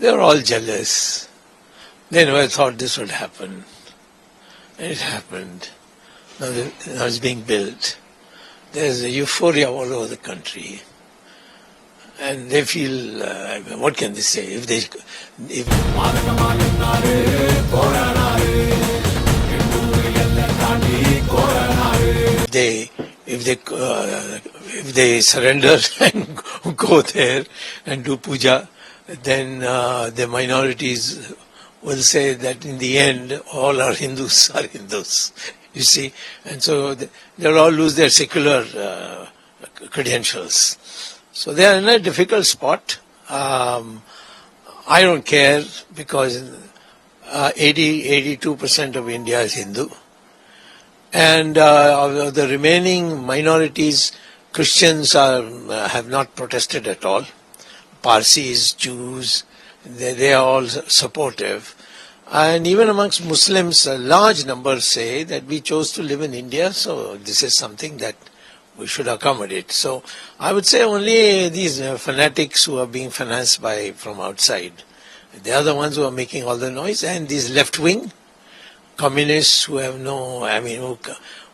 They were all jealous. They never thought this would happen. And it happened. Now it's being built. There's a euphoria all over the country. And they feel, what can they say? If they surrender and go there and do puja, then the minorities will say that in the end all our Hindus are Hindus, you see, and so they'll all lose their secular credentials. So they are in a difficult spot. I don't care because 82% of India is Hindu. And of the remaining minorities, Christians have not protested at all. Parsis, Jews, they are all supportive. And even amongst Muslims, a large number say that we chose to live in India, so this is something that we should accommodate. So I would say only these fanatics who are being financed from outside, they are the ones who are making all the noise, and these left-wing communists who have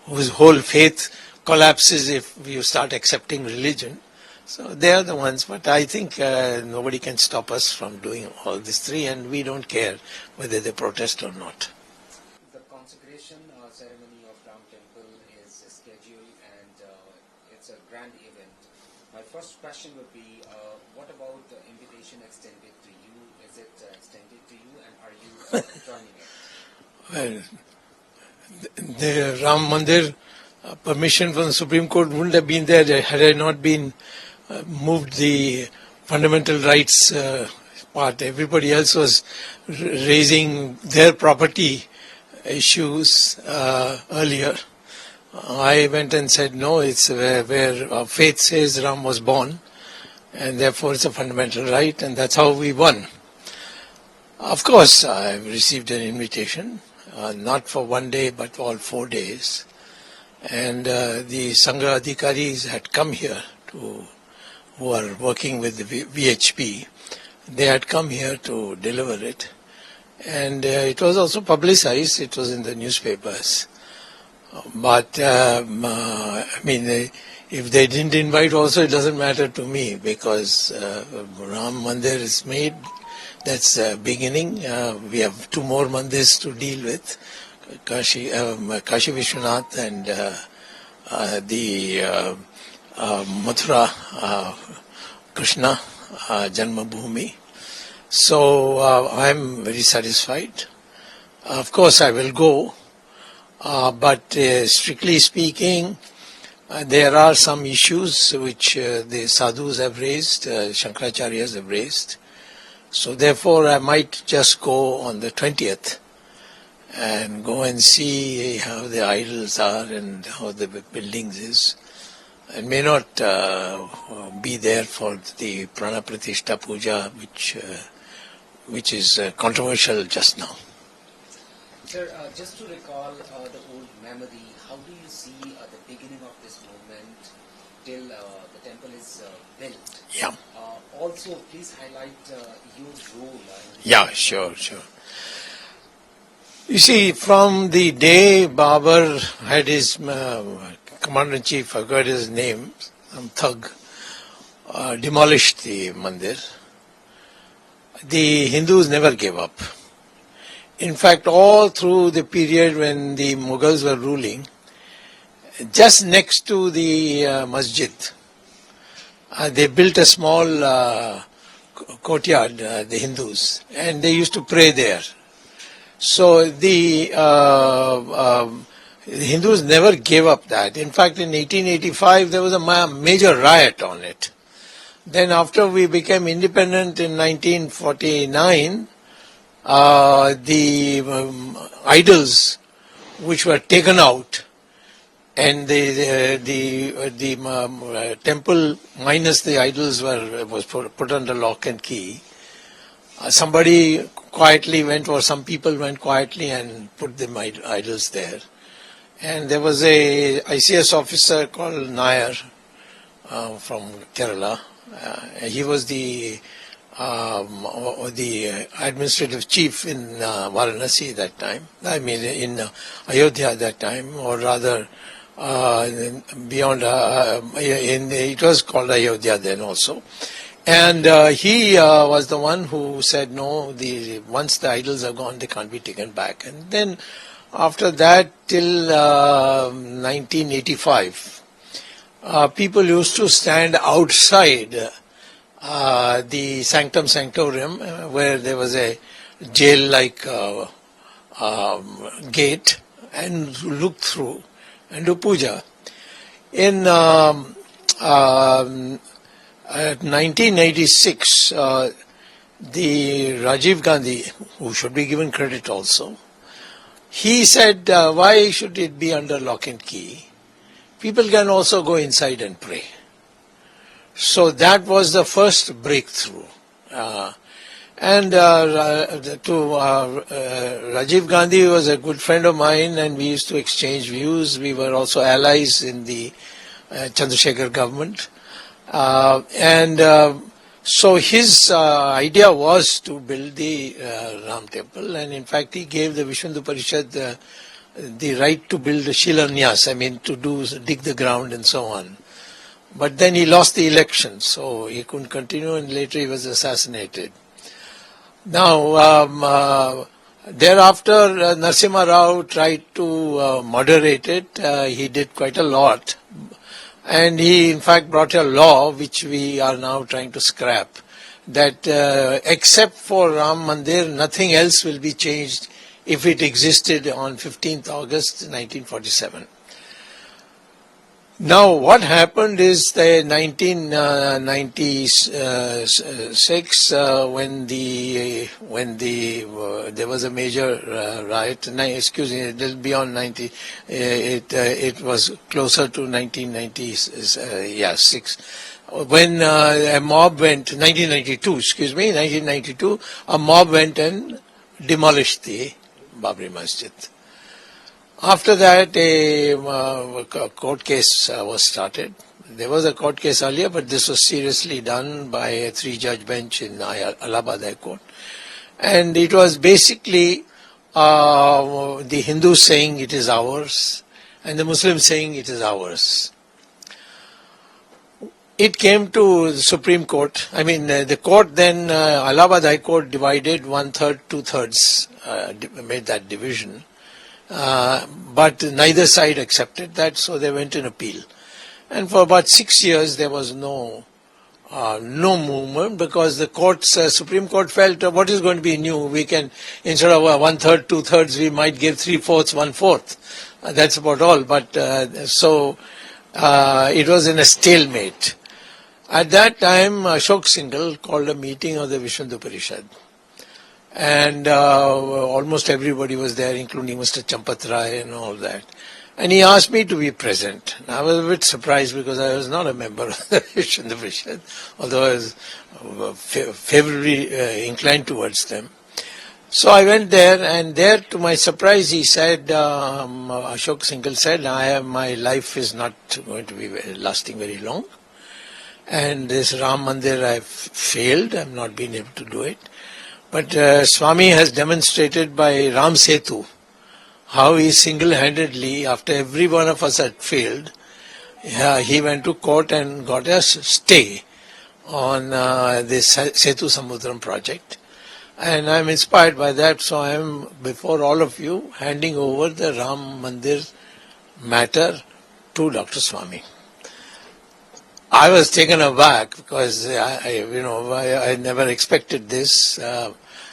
whose whole faith collapses if you start accepting religion. So they are the ones, but I think nobody can stop us from doing all these three, and we don't care whether they protest or not. The consecration ceremony of Ram Temple is scheduled, and it's a grand event. My first question would be, what about the invitation extended to you? Is it extended to you, and are you joining it? Well, the Ram Mandir permission from the Supreme Court wouldn't have been there had I not been moved the fundamental rights part. Everybody else was raising their property issues earlier. I went and said, no, it's where our faith says Ram was born, and therefore it's a fundamental right, and that's how we won. Of course, I received an invitation, not for one day, but for all 4 days. And the Sangha Adhikaris had come here who are working with the VHP. They had come here to deliver it. And it was also publicized. It was in the newspapers. But, if they didn't invite also, it doesn't matter to me, because Ram Mandir is made. That's beginning. We have 2 more mandirs to deal with. Kashi Vishwanath and the Mathura Krishna Janmabhoomi. So I'm very satisfied. Of course I will go, but strictly speaking, there are some issues which the sadhus have raised, Shankaracharyas have raised. So therefore I might just go on the 20th. And go and see how the idols are and how the buildings is. And may not be there for the Prana Pratishta Puja, which is controversial just now. Sir, just to recall the old memory, how do you see the beginning of this movement till the temple is built? Yeah. Also, please highlight your role. Yeah, sure. You see, from the day Babur had his commander-in-chief, I forgot his name, some thug, demolished the mandir, the Hindus never gave up. In fact, all through the period when the Mughals were ruling, just next to the masjid, they built a small courtyard, the Hindus, and they used to pray there. So the Hindus never gave up that. In fact, in 1885, there was a major riot on it. Then after we became independent in 1949, the idols which were taken out, and the temple minus the idols was put under lock and key. Somebody quietly went, or some people went quietly and put the idols there. And there was a ICS officer called Nair from Kerala. He was the the administrative chief in Varanasi that time, I mean in Ayodhya at that time, or rather beyond, it was called Ayodhya then also. And he was the one who said, no, once the idols are gone, they can't be taken back. And then after that, till 1985, people used to stand outside the Sanctum Sanctorum, where there was a jail-like gate, and look through and do puja. In 1986, the Rajiv Gandhi, who should be given credit also, he said, why should it be under lock and key? People can also go inside and pray. So that was the first breakthrough. Rajiv Gandhi was a good friend of mine, and we used to exchange views. We were also allies in the Chandrasekhar government. So his idea was to build the Ram temple, and in fact he gave the Vishwa Hindu Parishad the right to build a Shilanyas, I mean to dig the ground and so on. But then he lost the election, so he couldn't continue, and later he was assassinated. Now, thereafter, Narasimha Rao tried to moderate it. He did quite a lot. And he, in fact, brought a law, which we are now trying to scrap, that except for Ram Mandir, nothing else will be changed if it existed on 15th August 1947. Now, what happened is that 1996, when there was a major riot. Excuse me, it will be on 90. It was closer to 1996. When a mob went, 1992, a mob went and demolished the Babri Masjid. After that, a court case was started. There was a court case earlier, but this was seriously done by a 3-judge bench in Allahabad High Court. And it was basically the Hindus saying it is ours, and the Muslims saying it is ours. It came to the Supreme Court. I mean, the court then, Allahabad High Court divided 1/3, 2/3, made that division. But neither side accepted that, so they went in appeal. And for about 6 years, there was no movement, because the Supreme Court felt, what is going to be new? We can, instead of 1/3, 2/3, we might give 3/4, 1/4. That's about all. But it was in a stalemate. At that time, Ashok Singhal called a meeting of the Vishwa Hindu Parishad. And almost everybody was there, including Mr. Champat Rai and all that. And he asked me to be present. And I was a bit surprised, because I was not a member of the Vishwa Hindu Parishad, although I was favorably inclined towards them. So I went there, and there, to my surprise, he said, Ashok Singhal said, my life is not going to be lasting very long. And this Ram Mandir, I've failed. I've not been able to do it. But Swami has demonstrated by Ram Setu how he single-handedly, after every one of us had failed, he went to court and got us stay on this Setu Samudram project. And I'm inspired by that, so I'm, before all of you, handing over the Ram Mandir matter to Dr. Swamy. I was taken aback, because I never expected this,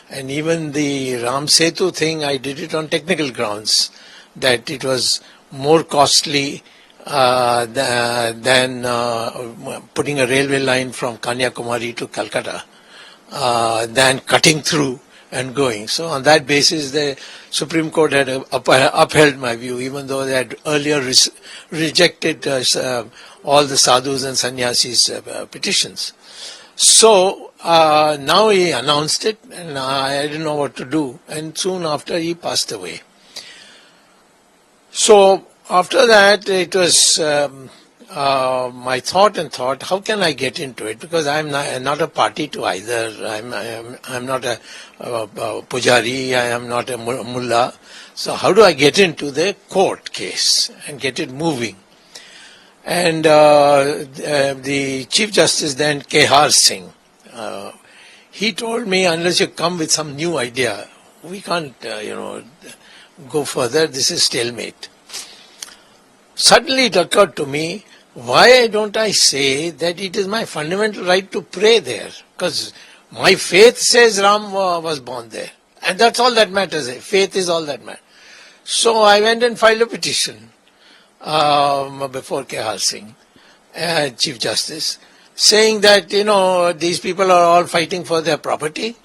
and even the Ram Setu thing, I did it on technical grounds, that it was more costly than putting a railway line from Kanyakumari to Calcutta, than cutting through and going. So on that basis, the Supreme Court had upheld my view, even though they had earlier rejected all the sadhus and sannyasis' petitions. So now he announced it, and I didn't know what to do. And soon after, he passed away. So after that, it was my thought, how can I get into it? Because I'm not a party to either. I'm not a pujari, I am not a mullah. So how do I get into the court case and get it moving? And the Chief Justice then, Kehar Singh, he told me, unless you come with some new idea, we can't, go further. This is stalemate. Suddenly it occurred to me, why don't I say that it is my fundamental right to pray there? Because my faith says Ram was born there. And that's all that matters. Faith is all that matters. So I went and filed a petition before Kehar Singh, Chief Justice, saying that, these people are all fighting for their property,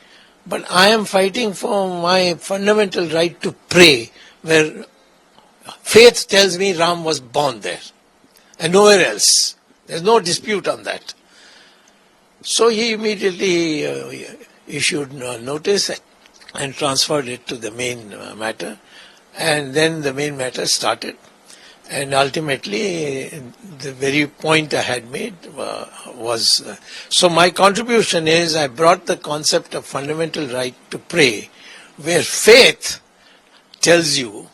but I am fighting for my fundamental right to pray, where faith tells me Ram was born there and nowhere else. There's no dispute on that. So he immediately issued notice and transferred it to the main matter, and then the main matter started. And ultimately, the very point I had made was, so my contribution is I brought the concept of fundamental right to pray, where faith tells you,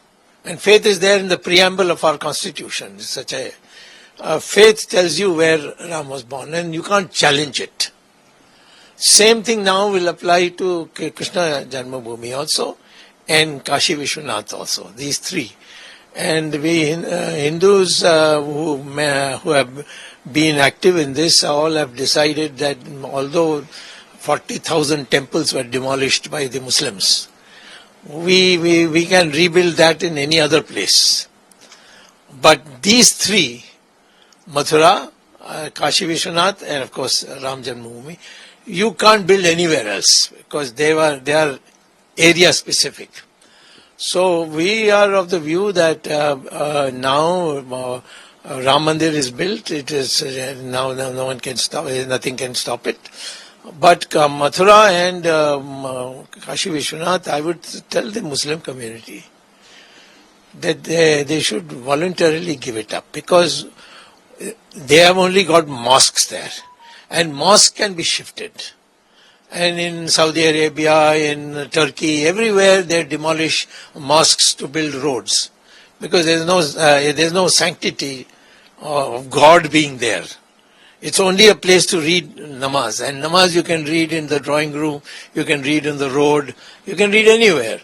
and faith is there in the preamble of our constitution, it's such a faith tells you where Ram was born, and you can't challenge it. Same thing now will apply to Krishna Janmabhoomi also, and Kashi Vishwanath also, these three. And we Hindus who have been active in this all have decided that although 40,000 temples were demolished by the Muslims, we can rebuild that in any other place. But these three, Mathura, Kashi Vishwanath, and of course Ram Janmabhoomi, you can't build anywhere else because they are area specific. So we are of the view that now Ram Mandir is built. It is now no one can stop. Nothing can stop it. But Mathura and Kashi Vishwanath, I would tell the Muslim community that they should voluntarily give it up, because they have only got mosques there, and mosques can be shifted. And in Saudi Arabia, in Turkey, everywhere they demolish mosques to build roads, because there's no sanctity of God being there. It's only a place to read namaz, and namaz you can read in the drawing room, you can read in the road, you can read anywhere,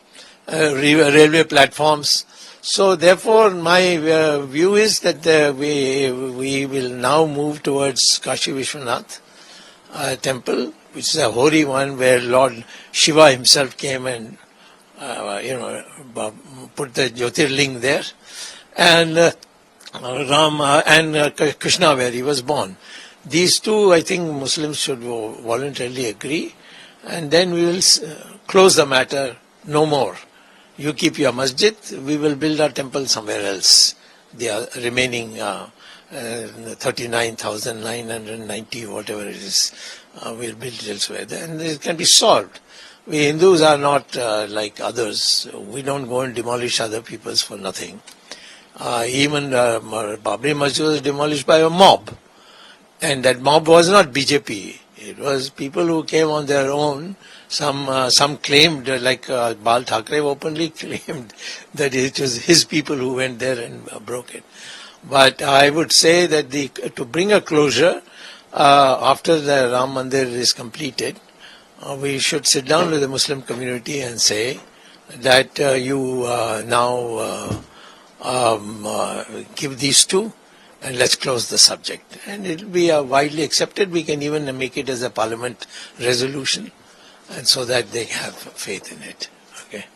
railway platforms. So therefore my view is that we will now move towards Kashi Vishwanath temple, which is a holy one where Lord Shiva himself came and put the Jyotirling there, and Ram and Krishna where he was born. These two, I think Muslims should voluntarily agree, and then we will close the matter. No more. You keep your masjid, we will build our temple somewhere else. The remaining 39,990, whatever it is, we'll build it elsewhere. And it can be solved. We Hindus are not like others. We don't go and demolish other people's for nothing. Even Babri Masjid was demolished by a mob. And that mob was not BJP. It was people who came on their own. Some claimed, like Bal Thackeray openly claimed that it was his people who went there and broke it. But I would say that to bring a closure after the Ram Mandir is completed, we should sit down with the Muslim community and say that you now give these two, and let's close the subject. And it will be widely accepted. We can even make it as a parliament resolution, and so that they have faith in it. Okay.